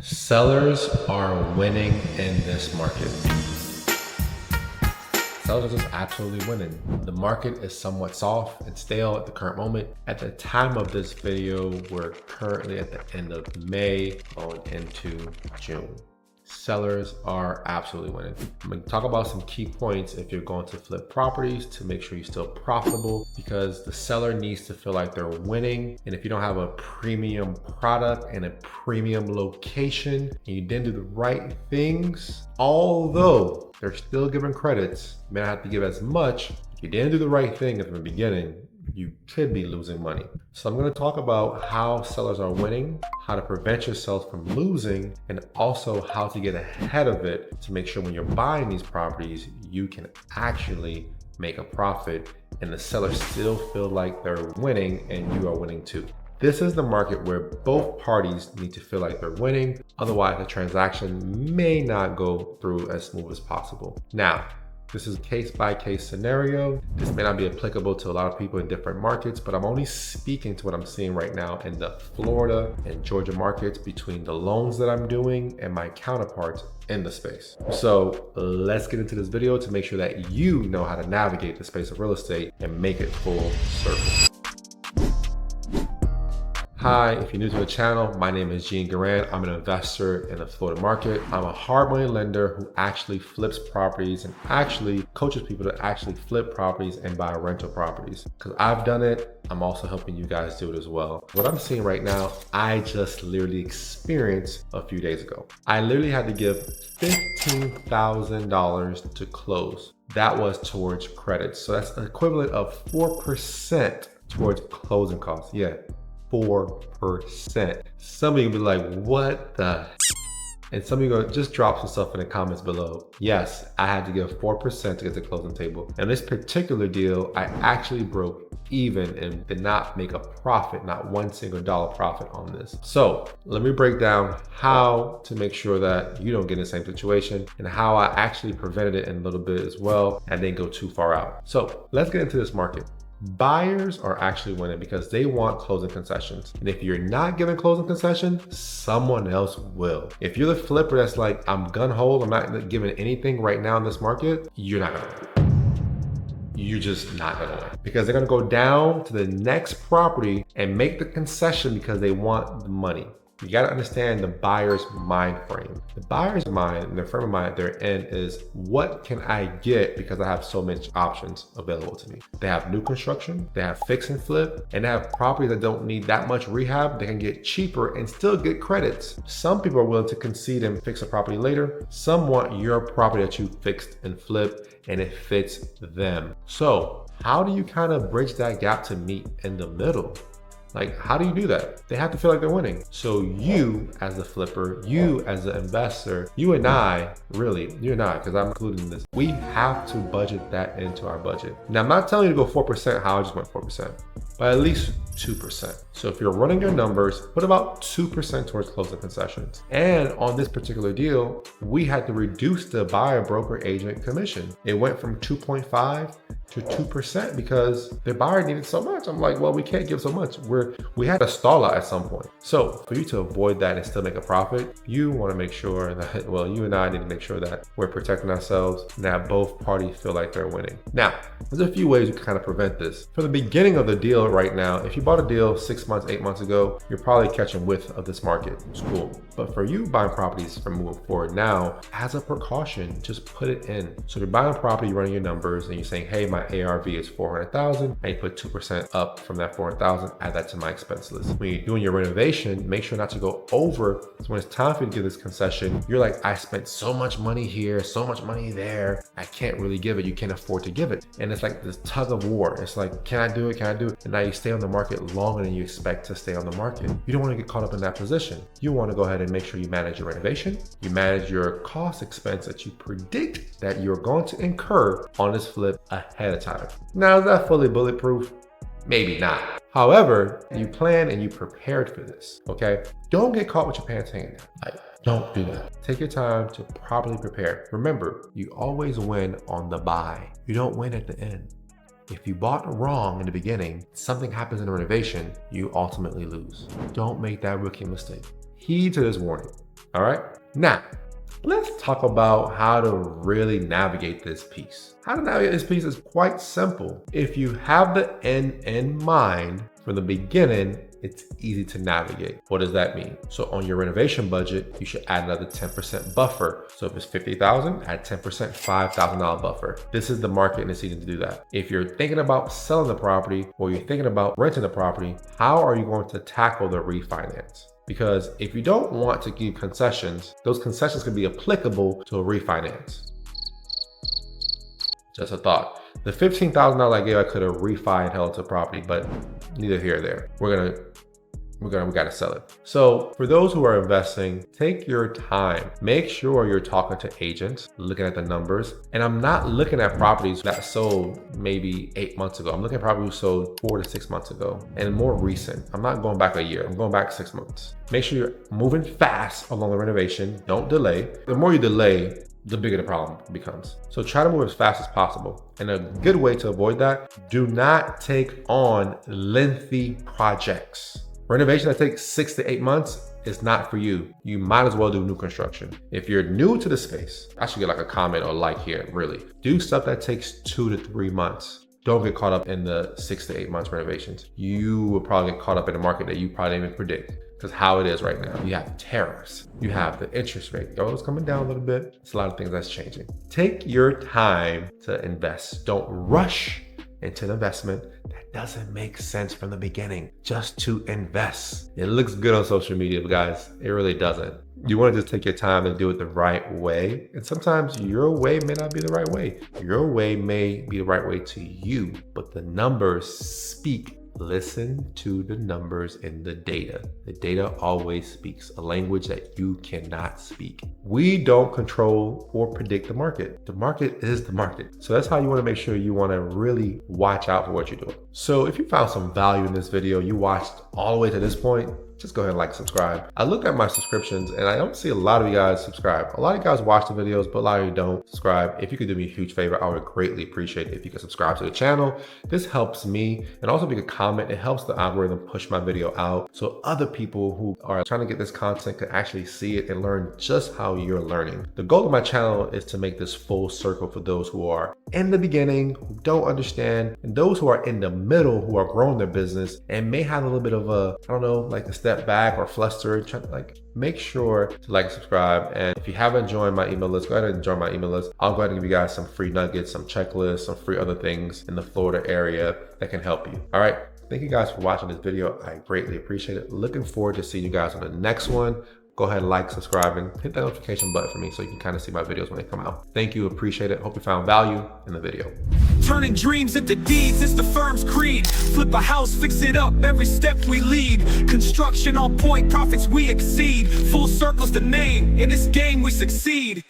Sellers are winning in this market. Sellers are just absolutely winning. The market is somewhat soft and stale at the current moment. At the time of this video, we're currently at the end of May going into June. Sellers are absolutely winning. I'm going to talk about some key points if you're going to flip properties to make sure you're still profitable, because the seller needs to feel like they're winning. And if you don't have a premium product and a premium location and you didn't do the right things, although they're still giving credits, you may not have to give as much. If you didn't do the right thing at the beginning, you could be losing money. So I'm going to talk about how sellers are winning, how to prevent yourself from losing, and also how to get ahead of it to make sure when you're buying these properties, you can actually make a profit and the sellers still feel like they're winning and you are winning too. This is the market where both parties need to feel like they're winning. Otherwise, the transaction may not go through as smooth as possible. Now, this is a case-by-case scenario. This may not be applicable to a lot of people in different markets, but I'm only speaking to what I'm seeing right now in the Florida and Georgia markets between the loans that I'm doing and my counterparts in the space. So let's get into this video to make sure that you know how to navigate the space of real estate and make it full circle. Hi, if you're new to the channel, my name is Gene Garan. I'm an investor in the Florida market. I'm a hard money lender who actually flips properties and actually coaches people to actually flip properties and buy rental properties. Because I've done it, I'm also helping you guys do it as well. What I'm seeing right now, I just literally experienced a few days ago. I literally had to give $15,000 to close. That was towards credits. So that's an equivalent of 4% towards closing costs. Yeah. 4%. Some of you will be like, what the? And some of you go, just drop some stuff in the comments below. Yes, I had to give 4% to get to the closing table. And this particular deal, I actually broke even and did not make a profit, not one single dollar profit on this. So let me break down how to make sure that you don't get in the same situation and how I actually prevented it in a little bit as well and didn't go too far out. So let's get into this market. Buyers are actually winning because they want closing concessions. And if you're not giving closing concessions, someone else will. If you're the flipper that's like, I'm gun-ho, I'm not giving anything right now in this market, you're not gonna win. You're just not gonna win. Because they're gonna go down to the next property and make the concession because they want the money. You gotta understand the buyer's mind frame. The buyer's mind and their frame of mind they're in is, what can I get because I have so many options available to me? They have new construction, they have fix and flip, and they have properties that don't need that much rehab. They can get cheaper and still get credits. Some people are willing to concede and fix a property later. Some want your property that you fixed and flipped and it fits them. So how do you kind of bridge that gap to meet in the middle? Like, how do you do that? They have to feel like they're winning. So you as the flipper, you as the investor, you and I, really, you and I, because I'm including this, we have to budget that into our budget. Now, I'm not telling you to go 4%, how I just went 4%, but at least 2%. So if you're running your numbers, put about 2% towards closing concessions. And on this particular deal, we had to reduce the buyer broker agent commission. It went from 2.5 to 2% because the buyer needed so much. I'm like, well, we can't give so much. We had to stall out at some point. So for you to avoid that and still make a profit, you want to make sure that, well, you and I need to make sure that we're protecting ourselves and that both parties feel like they're winning. Now, there's a few ways you can kind of prevent this. For the beginning of the deal right now, if you bought a deal 6 months, 8 months ago, you're probably catching width of this market. It's cool. But for you buying properties from moving forward now, as a precaution, just put it in. So you're buying a property, you're running your numbers and you're saying, hey, my ARV is 400,000. And you put 2% up from that 400,000, add that to my expense list. When you're doing your renovation, make sure not to go over. So when it's time for you to give this concession, you're like, I spent so much money here, so much money there. I can't really give it. You can't afford to give it. And it's like this tug of war. It's like, can I do it? Can I do it? And now you stay on the market longer than you expect to stay on the market. You don't want to get caught up in that position. You want to go ahead and make sure you manage your renovation. You manage your cost expense that you predict that you're going to incur on this flip ahead of time. Now, is that fully bulletproof? Maybe not. However, you plan and you prepared for this, okay? Don't get caught with your pants hanging down. Like, don't do that. Take your time to properly prepare. Remember, you always win on the buy. You don't win at the end. If you bought wrong in the beginning, something happens in the renovation, you ultimately lose. Don't make that rookie mistake. Heed to this warning. All right. Now, let's talk about how to really navigate this piece. How to navigate this piece is quite simple. If you have the end in mind from the beginning, it's easy to navigate. What does that mean? So on your renovation budget, you should add another 10% buffer. So if it's $50,000, add 10%, $5,000 buffer. This is the market and the season to do that. If you're thinking about selling the property or you're thinking about renting the property, how are you going to tackle the refinance? Because if you don't want to give concessions, those concessions can be applicable to a refinance. Just a thought. The $15,000 I gave, I could have refi and held to property, but neither here or there. We gotta sell it. So for those who are investing, take your time. Make sure you're talking to agents, looking at the numbers. And I'm not looking at properties that sold maybe 8 months ago. I'm looking at properties sold 4 to 6 months ago and more recent. I'm not going back a year. I'm going back 6 months. Make sure you're moving fast along the renovation. Don't delay. The more you delay, the bigger the problem becomes. So try to move as fast as possible. And a good way to avoid that, do not take on lengthy projects. Renovation that takes 6 to 8 months is not for you. You might as well do new construction. If you're new to the space, I should get like a comment or like here, really. Do stuff that takes 2 to 3 months. Don't get caught up in the 6 to 8 months renovations. You will probably get caught up in a market that you probably didn't even predict. Because how it is right now, you have tariffs, you have the interest rate. It's coming down a little bit. It's a lot of things that's changing. Take your time to invest. Don't rush into an investment that doesn't make sense from the beginning, just to invest. It looks good on social media, but guys, it really doesn't. You want to just take your time and do it the right way. And sometimes your way may not be the right way. Your way may be the right way to you, but the numbers speak. Listen to the numbers in the data. The data always speaks a language that you cannot speak. We don't control or predict the market. The market is the market. So that's how you want to make sure you want to really watch out for what you're doing. So if you found some value in this video, you watched all the way to this point, just go ahead and like, subscribe. I looked at my subscriptions and I don't see a lot of you guys subscribe. A lot of you guys watch the videos, but a lot of you don't subscribe. If you could do me a huge favor, I would greatly appreciate it if you could subscribe to the channel. This helps me. And also if you could comment, it helps the algorithm push my video out so other people who are trying to get this content can actually see it and learn just how you're learning. The goal of my channel is to make this full circle for those who are in the beginning, who don't understand, and those who are in the middle, who are growing their business and may have a little bit of a, I don't know, like a step back or flustered. Make sure to like and subscribe. And if you haven't joined my email list, go ahead and join my email list. I'll go ahead and give you guys some free nuggets, some checklists, some free other things in the Florida area that can help you. All right. Thank you guys for watching this video. I greatly appreciate it. Looking forward to seeing you guys on the next one. Go ahead and like, subscribe, and hit that notification button for me so you can kind of see my videos when they come out. Thank you, appreciate it. Hope you found value in the video. Turning dreams into deeds is the firm's creed. Flip a house, fix it up, every step we lead. Construction on point, profits we exceed. Full circle's the name, in this game we succeed.